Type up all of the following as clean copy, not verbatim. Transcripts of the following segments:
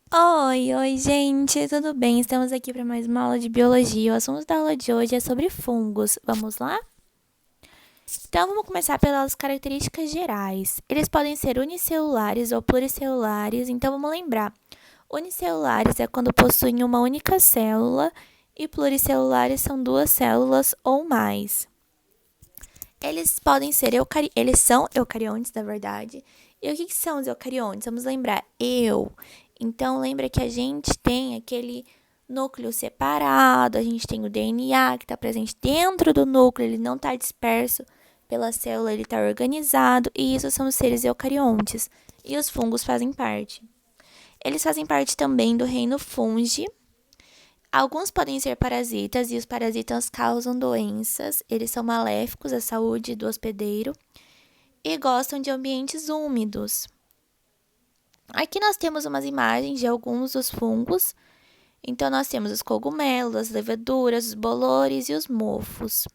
Oi, gente, tudo bem? Estamos aqui para mais uma aula de biologia. O assunto da aula de hoje é sobre fungos. Vamos lá? Então, vamos começar pelas características gerais. Eles podem ser unicelulares ou pluricelulares, então vamos lembrar. Unicelulares é quando possuem uma única célula e pluricelulares são duas células ou mais. Eles podem ser eles são eucariontes, na verdade. E o que são os eucariontes? Vamos lembrar, Então, lembra que a gente tem aquele núcleo separado, a gente tem o DNA que está presente dentro do núcleo, ele não está disperso pela célula, ele está organizado, e isso são os seres eucariontes. E os fungos fazem parte. Eles fazem parte também do reino fungi. Alguns podem ser parasitas e os parasitas causam doenças. Eles são maléficos à saúde do hospedeiro e gostam de ambientes úmidos. Aqui nós temos umas imagens de alguns dos fungos. Então, nós temos os cogumelos, as leveduras, os bolores e os mofos.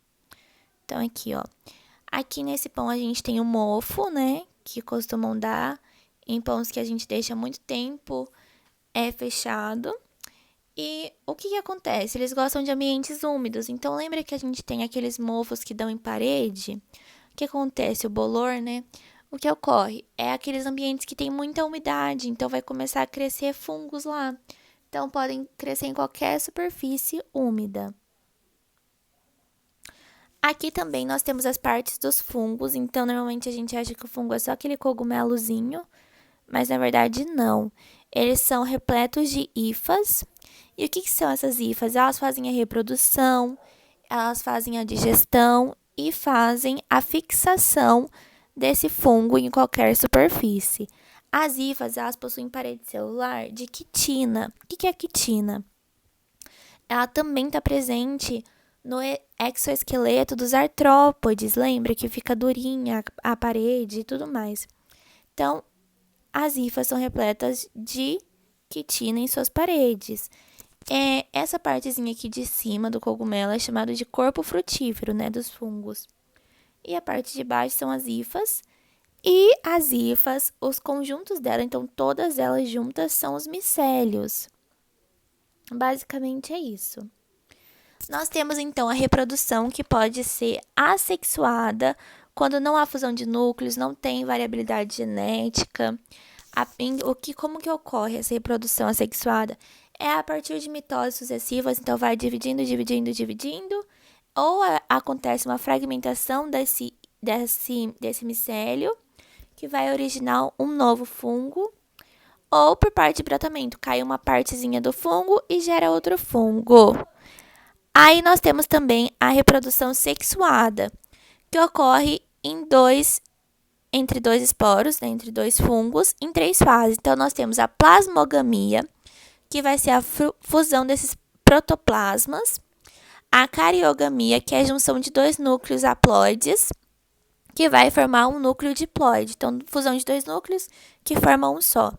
Então, aqui, ó. Aqui nesse pão a gente tem o mofo, né? Que costumam dar em pães que a gente deixa muito tempo fechado. E o que acontece? Eles gostam de ambientes úmidos. Então, lembra que a gente tem aqueles mofos que dão em parede? O que acontece? O bolor, né? O que ocorre? É aqueles ambientes que tem muita umidade. Então, vai começar a crescer fungos lá. Então, podem crescer em qualquer superfície úmida. Aqui também nós temos as partes dos fungos. Então, normalmente a gente acha que o fungo é só aquele cogumelozinho. Mas, na verdade, não. Eles são repletos de hifas. E o que são essas hifas? Elas fazem a reprodução, elas fazem a digestão e fazem a fixação desse fungo em qualquer superfície. As hifas, elas possuem parede celular de quitina. O que é a quitina? Ela também está presente no exoesqueleto dos artrópodes. Lembra que fica durinha a parede e tudo mais. Então, as hifas são repletas de quitina em suas paredes. Essa partezinha aqui de cima do cogumelo é chamada de corpo frutífero, né, dos fungos. E a parte de baixo são as hifas. E as hifas, os conjuntos dela, então todas elas juntas são os micélios. Basicamente é isso. Nós temos então a reprodução que pode ser assexuada quando não há fusão de núcleos, não tem variabilidade genética. Como que ocorre essa reprodução assexuada? É a partir de mitoses sucessivas, então vai dividindo, ou acontece uma fragmentação desse micélio, que vai originar um novo fungo, ou por parte de brotamento, cai uma partezinha do fungo e gera outro fungo. Aí nós temos também a reprodução sexuada, que ocorre entre dois esporos, né, entre dois fungos, em 3 fases. Então, nós temos a plasmogamia, que vai ser a fusão desses protoplasmas, a cariogamia, que é a junção de 2 núcleos haploides, que vai formar um núcleo diploide. Então, fusão de 2 núcleos que formam um só.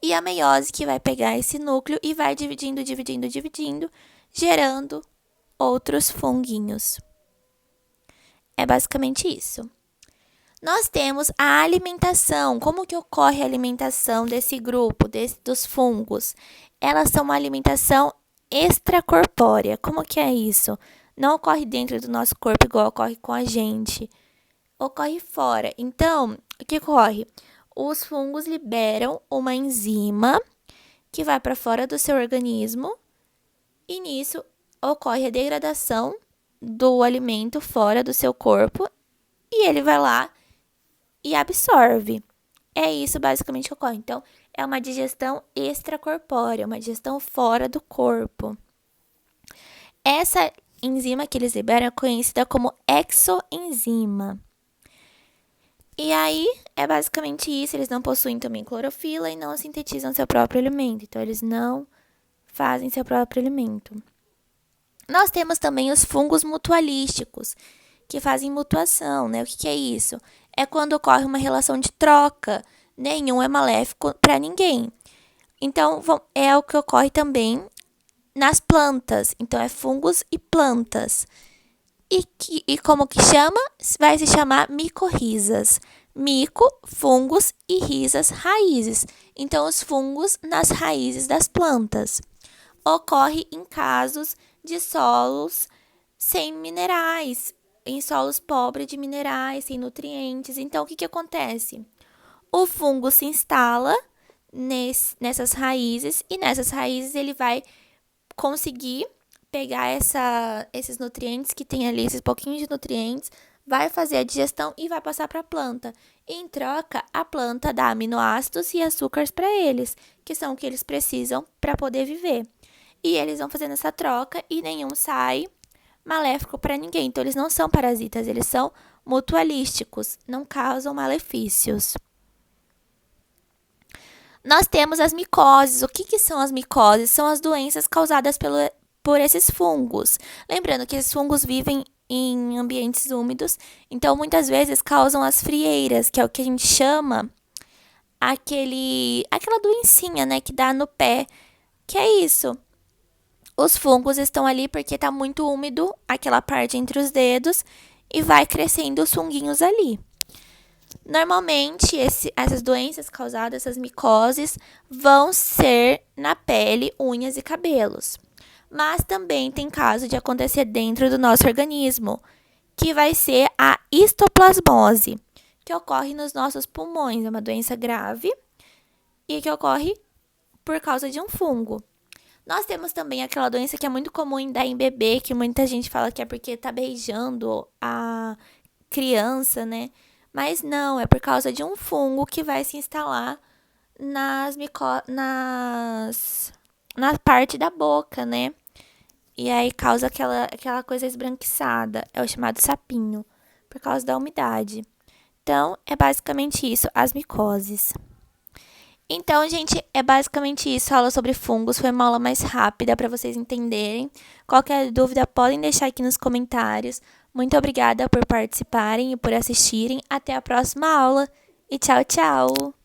E a meiose, que vai pegar esse núcleo e vai dividindo, gerando outros funguinhos. É basicamente isso. Nós temos a alimentação. Como que ocorre a alimentação desse grupo, dos fungos? Elas são uma alimentação extracorpórea. Como que é isso? Não ocorre dentro do nosso corpo igual ocorre com a gente. Ocorre fora. Então, o que ocorre? Os fungos liberam uma enzima que vai para fora do seu organismo e nisso ocorre a degradação do alimento fora do seu corpo e ele vai lá e absorve. É isso basicamente que ocorre. Então, é uma digestão extracorpórea, uma digestão fora do corpo. Essa enzima que eles liberam é conhecida como exoenzima. E aí, é basicamente isso. Eles não possuem também clorofila e não sintetizam seu próprio alimento. Então, eles não fazem seu próprio alimento. Nós temos também os fungos mutualísticos, que fazem mutuação, né? O que é isso? É quando ocorre uma relação de troca. Nenhum é maléfico para ninguém. Então, é o que ocorre também nas plantas. Então, é fungos e plantas. E como que chama? Vai se chamar micorrizas. Mico, fungos e risas, raízes. Então, os fungos nas raízes das plantas. Ocorre em casos de solos sem minerais, em solos pobres de minerais, sem nutrientes. Então, o que acontece? O fungo se instala nessas raízes e nessas raízes ele vai conseguir pegar esses nutrientes que tem ali, esses pouquinhos de nutrientes, vai fazer a digestão e vai passar para a planta. Em troca, a planta dá aminoácidos e açúcares para eles, que são o que eles precisam para poder viver. E eles vão fazendo essa troca e nenhum sai maléfico para ninguém. Então, eles não são parasitas, eles são mutualísticos, não causam malefícios. Nós temos as micoses. O que são as micoses? São as doenças causadas por esses fungos. Lembrando que esses fungos vivem em ambientes úmidos, então muitas vezes causam as frieiras, que é o que a gente chama aquela doencinha, né, que dá no pé. Que é isso? Os fungos estão ali porque está muito úmido aquela parte entre os dedos e vai crescendo os funguinhos ali. Normalmente, essas doenças causadas, essas micoses, vão ser na pele, unhas e cabelos. Mas também tem caso de acontecer dentro do nosso organismo, que vai ser a histoplasmose, que ocorre nos nossos pulmões. É uma doença grave e que ocorre por causa de um fungo. Nós temos também aquela doença que é muito comum em dar em bebê, que muita gente fala que é porque tá beijando a criança, né? Mas não, é por causa de um fungo que vai se instalar na parte da boca, né? E aí causa aquela coisa esbranquiçada, é o chamado sapinho, por causa da umidade. Então, é basicamente isso, as micoses. Então, gente, é basicamente isso, a aula sobre fungos. Foi uma aula mais rápida para vocês entenderem. Qualquer dúvida, podem deixar aqui nos comentários. Muito obrigada por participarem e por assistirem. Até a próxima aula e tchau, tchau!